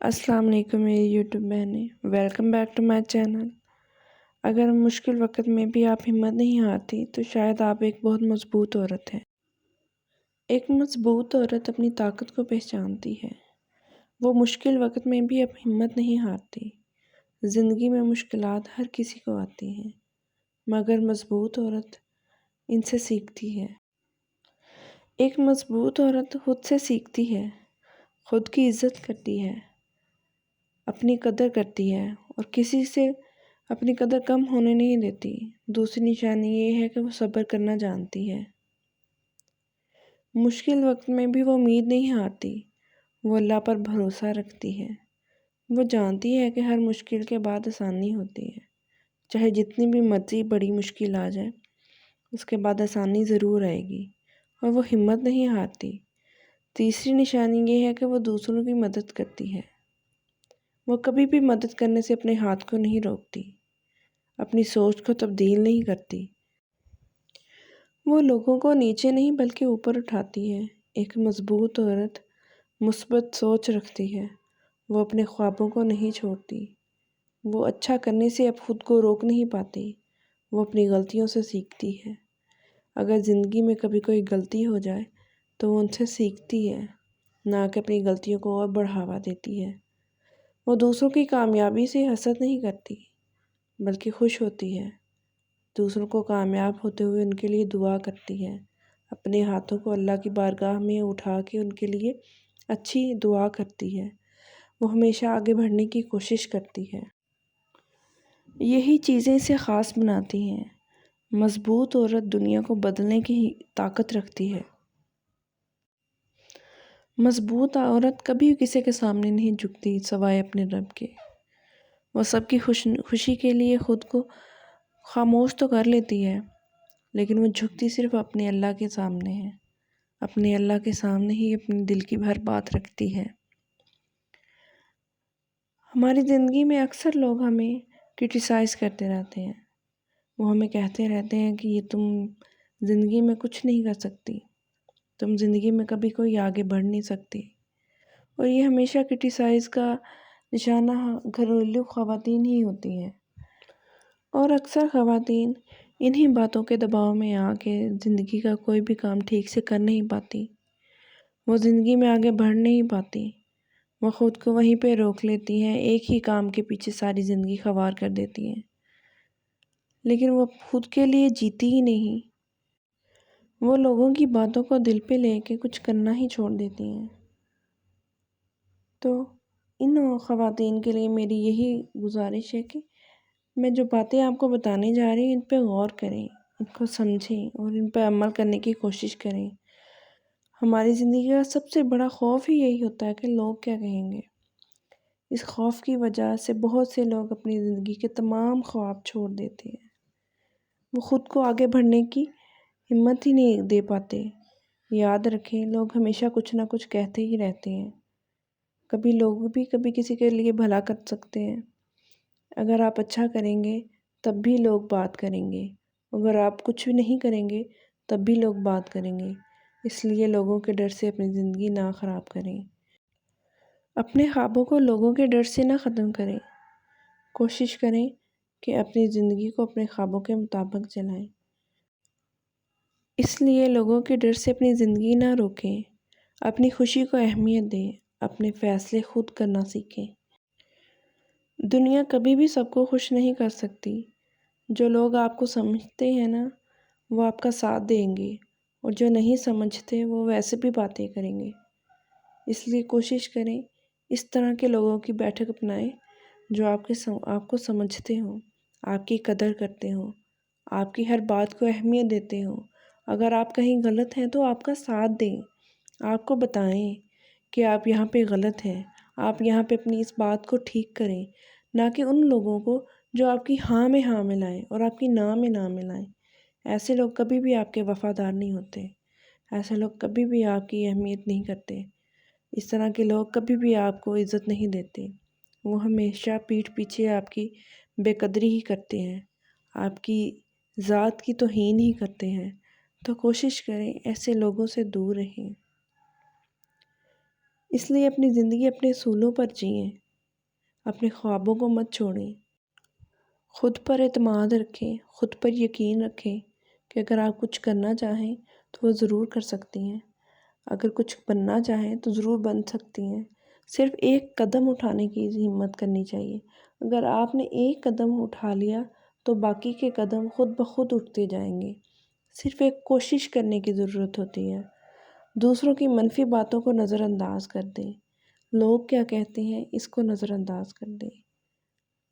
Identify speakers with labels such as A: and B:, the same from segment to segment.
A: السلام علیکم میری یوٹیوب بہنیں، welcome back to my channel. اگر مشکل وقت میں بھی آپ ہمت نہیں ہارتی تو شاید آپ ایک بہت مضبوط عورت ہیں۔ ایک مضبوط عورت اپنی طاقت کو پہچانتی ہے۔ وہ مشکل وقت میں بھی اب ہمت نہیں ہارتی۔ زندگی میں مشکلات ہر کسی کو آتی ہیں، مگر مضبوط عورت ان سے سیکھتی ہے۔ ایک مضبوط عورت خود سے سیکھتی ہے، خود کی عزت کرتی ہے، اپنی قدر کرتی ہے اور کسی سے اپنی قدر کم ہونے نہیں دیتی۔ دوسری نشانی یہ ہے کہ وہ صبر کرنا جانتی ہے۔ مشکل وقت میں بھی وہ امید نہیں ہارتی، وہ اللہ پر بھروسہ رکھتی ہے۔ وہ جانتی ہے کہ ہر مشکل کے بعد آسانی ہوتی ہے، چاہے جتنی بھی مرضی بڑی مشکل آ جائے، اس کے بعد آسانی ضرور آئے گی، اور وہ ہمت نہیں ہارتی۔ تیسری نشانی یہ ہے کہ وہ دوسروں کی مدد کرتی ہے۔ وہ کبھی بھی مدد کرنے سے اپنے ہاتھ کو نہیں روکتی، اپنی سوچ کو تبدیل نہیں کرتی۔ وہ لوگوں کو نیچے نہیں بلکہ اوپر اٹھاتی ہے۔ ایک مضبوط عورت مثبت سوچ رکھتی ہے، وہ اپنے خوابوں کو نہیں چھوڑتی۔ وہ اچھا کرنے سے اب خود کو روک نہیں پاتی، وہ اپنی غلطیوں سے سیکھتی ہے۔ اگر زندگی میں کبھی کوئی غلطی ہو جائے تو وہ ان سے سیکھتی ہے، نہ کہ اپنی غلطیوں کو اور بڑھاوا دیتی ہے۔ وہ دوسروں کی کامیابی سے حسد نہیں کرتی، بلکہ خوش ہوتی ہے۔ دوسروں کو کامیاب ہوتے ہوئے ان کے لیے دعا کرتی ہے، اپنے ہاتھوں کو اللہ کی بارگاہ میں اٹھا کے ان کے لیے اچھی دعا کرتی ہے۔ وہ ہمیشہ آگے بڑھنے کی کوشش کرتی ہے۔ یہی چیزیں اسے خاص بناتی ہیں۔ مضبوط عورت دنیا کو بدلنے کی طاقت رکھتی ہے۔ مضبوط عورت کبھی کسی کے سامنے نہیں جھکتی سوائے اپنے رب کے۔ وہ سب کی خوشی کے لیے خود کو خاموش تو کر لیتی ہے، لیکن وہ جھکتی صرف اپنے اللہ کے سامنے ہے۔ اپنے اللہ کے سامنے ہی اپنے دل کی ہر بات رکھتی ہے۔ ہماری زندگی میں اکثر لوگ ہمیں کرٹیسائز کرتے رہتے ہیں۔ وہ ہمیں کہتے رہتے ہیں کہ یہ تم زندگی میں کچھ نہیں کر سکتی، تم زندگی میں کبھی کوئی آگے بڑھ نہیں سکتی۔ اور یہ ہمیشہ کرٹیسائز کا نشانہ گھریلو خواتین ہی ہوتی ہیں، اور اکثر خواتین انہی باتوں کے دباؤ میں آ کے زندگی کا کوئی بھی کام ٹھیک سے کر نہیں پاتی۔ وہ زندگی میں آگے بڑھ نہیں پاتی، وہ خود کو وہیں پہ روک لیتی ہیں، ایک ہی کام کے پیچھے ساری زندگی خوار کر دیتی ہیں، لیکن وہ خود کے لیے جیتی ہی نہیں۔ وہ لوگوں کی باتوں کو دل پہ لے کے کچھ کرنا ہی چھوڑ دیتی ہیں۔ تو ان خواتین کے لیے میری یہی گزارش ہے کہ میں جو باتیں آپ کو بتانے جا رہی ہوں ان پہ غور کریں، ان کو سمجھیں اور ان پہ عمل کرنے کی کوشش کریں۔ ہماری زندگی کا سب سے بڑا خوف ہی یہی ہوتا ہے کہ لوگ کیا کہیں گے۔ اس خوف کی وجہ سے بہت سے لوگ اپنی زندگی کے تمام خواب چھوڑ دیتے ہیں۔ وہ خود کو آگے بڑھنے کی ہمت ہی نہیں دے پاتے۔ یاد رکھیں، لوگ ہمیشہ کچھ نہ کچھ کہتے ہی رہتے ہیں۔ کبھی لوگ بھی کبھی کسی کے لیے بھلا کر سکتے ہیں۔ اگر آپ اچھا کریں گے تب بھی لوگ بات کریں گے، اگر آپ کچھ بھی نہیں کریں گے تب بھی لوگ بات کریں گے۔ اس لیے لوگوں کے ڈر سے اپنی زندگی نہ خراب کریں۔ اپنے خوابوں کو لوگوں کے ڈر سے نہ ختم کریں۔ کوشش کریں کہ اپنی زندگی کو اپنے خوابوں کے مطابق چلائیں۔ اس لیے لوگوں کے ڈر سے اپنی زندگی نہ روکیں، اپنی خوشی کو اہمیت دیں، اپنے فیصلے خود کرنا سیکھیں۔ دنیا کبھی بھی سب کو خوش نہیں کر سکتی۔ جو لوگ آپ کو سمجھتے ہیں نا، وہ آپ کا ساتھ دیں گے، اور جو نہیں سمجھتے وہ ویسے بھی باتیں کریں گے۔ اس لیے کوشش کریں اس طرح کے لوگوں کی بیٹھک اپنائیں جو آپ کو سمجھتے ہوں، آپ کی قدر کرتے ہوں، آپ کی ہر بات کو اہمیت دیتے ہوں۔ اگر آپ کہیں غلط ہیں تو آپ کا ساتھ دیں، آپ کو بتائیں کہ آپ یہاں پہ غلط ہیں، آپ یہاں پہ اپنی اس بات کو ٹھیک کریں، نہ کہ ان لوگوں کو جو آپ کی ہاں میں ہاں ملائیں اور آپ کی نہ میں نہ ملائیں۔ ایسے لوگ کبھی بھی آپ کے وفادار نہیں ہوتے، ایسے لوگ کبھی بھی آپ کی اہمیت نہیں کرتے، اس طرح کے لوگ کبھی بھی آپ کو عزت نہیں دیتے۔ وہ ہمیشہ پیٹھ پیچھے آپ کی بے قدری ہی کرتے ہیں، آپ کی ذات کی توہین ہی کرتے ہیں۔ تو کوشش کریں ایسے لوگوں سے دور رہیں۔ اس لیے اپنی زندگی اپنے اصولوں پر جئیں، اپنے خوابوں کو مت چھوڑیں، خود پر اعتماد رکھیں، خود پر یقین رکھیں کہ اگر آپ کچھ کرنا چاہیں تو وہ ضرور کر سکتی ہیں، اگر کچھ بننا چاہیں تو ضرور بن سکتی ہیں۔ صرف ایک قدم اٹھانے کی ہمت کرنی چاہیے۔ اگر آپ نے ایک قدم اٹھا لیا تو باقی کے قدم خود بخود اٹھتے جائیں گے۔ صرف ایک کوشش کرنے کی ضرورت ہوتی ہے۔ دوسروں کی منفی باتوں کو نظر انداز کر دیں۔ لوگ کیا کہتے ہیں اس کو نظر انداز کر دیں۔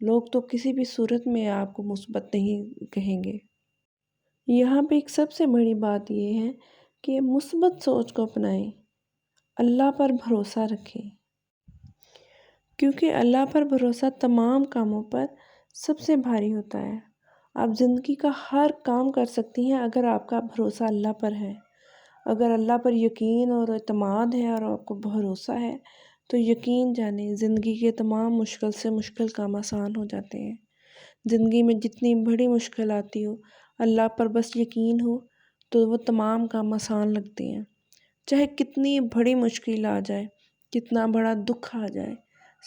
A: لوگ تو کسی بھی صورت میں آپ کو مثبت نہیں کہیں گے۔ یہاں پہ ایک سب سے بڑی بات یہ ہے کہ مثبت سوچ کو اپنائیں، اللہ پر بھروسہ رکھیں، کیونکہ اللہ پر بھروسہ تمام کاموں پر سب سے بھاری ہوتا ہے۔ آپ زندگی کا ہر کام کر سکتی ہیں اگر آپ کا بھروسہ اللہ پر ہے۔ اگر اللہ پر یقین اور اعتماد ہے اور آپ کو بھروسہ ہے تو یقین جانیں زندگی کے تمام مشکل سے مشکل کام آسان ہو جاتے ہیں۔ زندگی میں جتنی بڑی مشکل آتی ہو، اللہ پر بس یقین ہو تو وہ تمام کام آسان لگتے ہیں۔ چاہے کتنی بڑی مشکل آ جائے، کتنا بڑا دکھ آ جائے،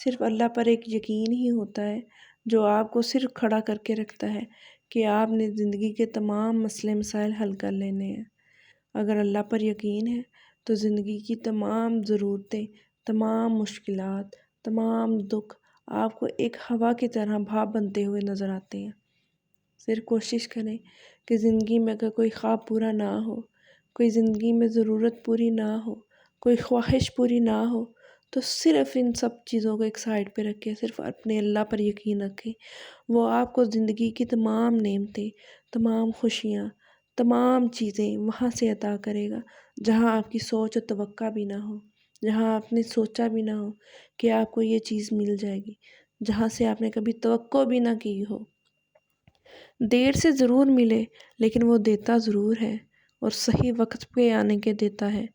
A: صرف اللہ پر ایک یقین ہی ہوتا ہے جو آپ کو صرف کھڑا کر کے رکھتا ہے کہ آپ نے زندگی کے تمام مسئلے مسائل حل کر لینے ہیں۔ اگر اللہ پر یقین ہے تو زندگی کی تمام ضرورتیں، تمام مشکلات، تمام دکھ آپ کو ایک ہوا کی طرح بھاپ بنتے ہوئے نظر آتے ہیں۔ صرف کوشش کریں کہ زندگی میں اگر کوئی خواب پورا نہ ہو، کوئی زندگی میں ضرورت پوری نہ ہو، کوئی خواہش پوری نہ ہو تو صرف ان سب چیزوں کو ایک سائڈ پہ رکھیں، صرف اپنے اللہ پر یقین رکھیں۔ وہ آپ کو زندگی کی تمام نعمتیں، تمام خوشیاں، تمام چیزیں وہاں سے عطا کرے گا جہاں آپ کی سوچ و توقع بھی نہ ہو، جہاں آپ نے سوچا بھی نہ ہو کہ آپ کو یہ چیز مل جائے گی، جہاں سے آپ نے کبھی توقع بھی نہ کی ہو۔ دیر سے ضرور ملے لیکن وہ دیتا ضرور ہے اور صحیح وقت پہ آنے کے دیتا ہے۔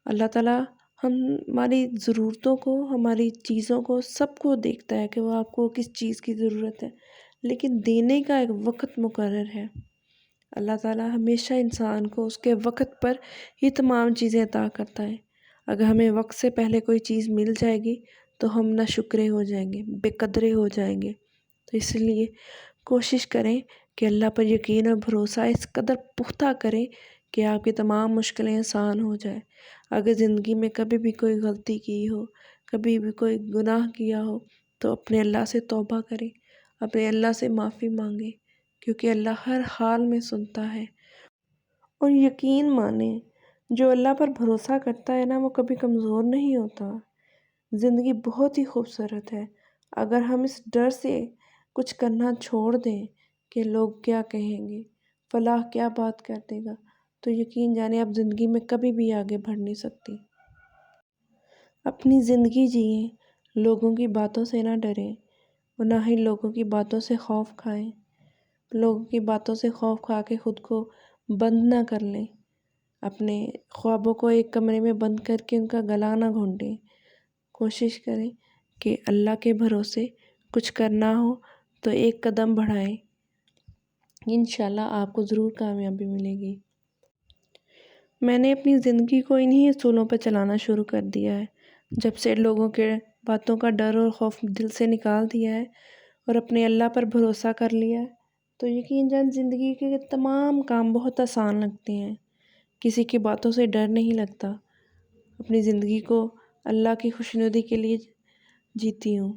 A: اللہ تعالیٰ ہماری ضرورتوں کو، ہماری چیزوں کو، سب کو دیکھتا ہے کہ وہ آپ کو کس چیز کی ضرورت ہے، لیکن دینے کا ایک وقت مقرر ہے۔ اللہ تعالیٰ ہمیشہ انسان کو اس کے وقت پر ہی تمام چیزیں عطا کرتا ہے۔ اگر ہمیں وقت سے پہلے کوئی چیز مل جائے گی تو ہم ناشکرے ہو جائیں گے، بے قدرے ہو جائیں گے۔ تو اس لیے کوشش کریں کہ اللہ پر یقین اور بھروسہ اس قدر پختہ کریں کہ آپ کی تمام مشکلیں آسان ہو جائیں۔ اگر زندگی میں کبھی بھی کوئی غلطی کی ہو، کبھی بھی کوئی گناہ کیا ہو تو اپنے اللہ سے توبہ کریں، اپنے اللہ سے معافی مانگیں، کیونکہ اللہ ہر حال میں سنتا ہے۔ اور یقین مانیں جو اللہ پر بھروسہ کرتا ہے نا وہ کبھی کمزور نہیں ہوتا۔ زندگی بہت ہی خوبصورت ہے اگر ہم اس ڈر سے کچھ کرنا چھوڑ دیں کہ لوگ کیا کہیں گے، فلاں کیا بات کر دے گا، تو یقین جانیں آپ زندگی میں کبھی بھی آگے بڑھ نہیں سکتی۔ اپنی زندگی جئیں، لوگوں کی باتوں سے نہ ڈریں اور نہ ہی لوگوں کی باتوں سے خوف کھائیں۔ لوگوں کی باتوں سے خوف کھا کے خود کو بند نہ کر لیں، اپنے خوابوں کو ایک کمرے میں بند کر کے ان کا گلا نہ گھونٹیں۔ کوشش کریں کہ اللہ کے بھروسے کچھ کرنا ہو تو ایک قدم بڑھائیں، انشاءاللہ آپ کو ضرور کامیابی ملے گی۔ میں نے اپنی زندگی کو انہی اصولوں پہ چلانا شروع کر دیا ہے۔ جب سے لوگوں کے باتوں کا ڈر اور خوف دل سے نکال دیا ہے اور اپنے اللہ پر بھروسہ کر لیا ہے تو یقین جان زندگی کے تمام کام بہت آسان لگتے ہیں۔ کسی کی باتوں سے ڈر نہیں لگتا۔ اپنی زندگی کو اللہ کی خوشنودی کے لیے جیتی ہوں،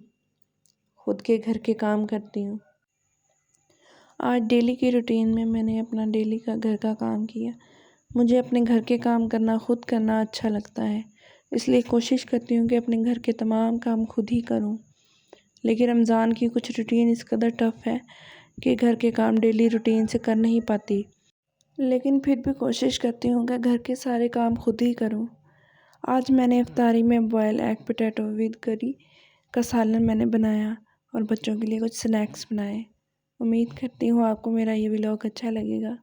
A: خود کے گھر کے کام کرتی ہوں۔ آج ڈیلی کی روٹین میں نے اپنا ڈیلی کا گھر کا کام کیا۔ مجھے اپنے گھر کے کام کرنا، خود کرنا اچھا لگتا ہے، اس لیے کوشش کرتی ہوں کہ اپنے گھر کے تمام کام خود ہی کروں۔ لیکن رمضان کی کچھ روٹین اس قدر ٹف ہے کہ گھر کے کام ڈیلی روٹین سے کر نہیں پاتی، لیکن پھر بھی کوشش کرتی ہوں کہ گھر کے سارے کام خود ہی کروں۔ آج میں نے افطاری میں بوائل ایگ پوٹیٹو ود کری کا سالن میں نے بنایا اور بچوں کے لیے کچھ سنیکس بنائے۔ امید کرتی ہوں آپ کو میرا یہ ولاگ اچھا لگے گا۔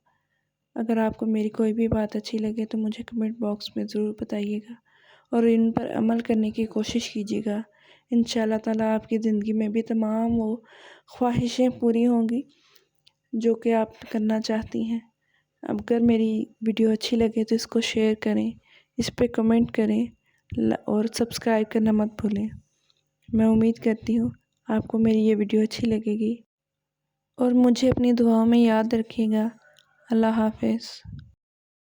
A: اگر آپ کو میری کوئی بھی بات اچھی لگے تو مجھے کمنٹ باکس میں ضرور بتائیے گا اور ان پر عمل کرنے کی کوشش کیجیے گا۔ انشاءاللہ تعالیٰ آپ کی زندگی میں بھی تمام وہ خواہشیں پوری ہوں گی جو کہ آپ کرنا چاہتی ہیں۔ اگر میری ویڈیو اچھی لگے تو اس کو شیئر کریں، اس پہ کمنٹ کریں، اور سبسکرائب کرنا مت بھولیں۔ میں امید کرتی ہوں آپ کو میری یہ ویڈیو اچھی لگے گی، اور مجھے اپنی دعاؤں میں یاد رکھیے گا۔ اللہ حافظ۔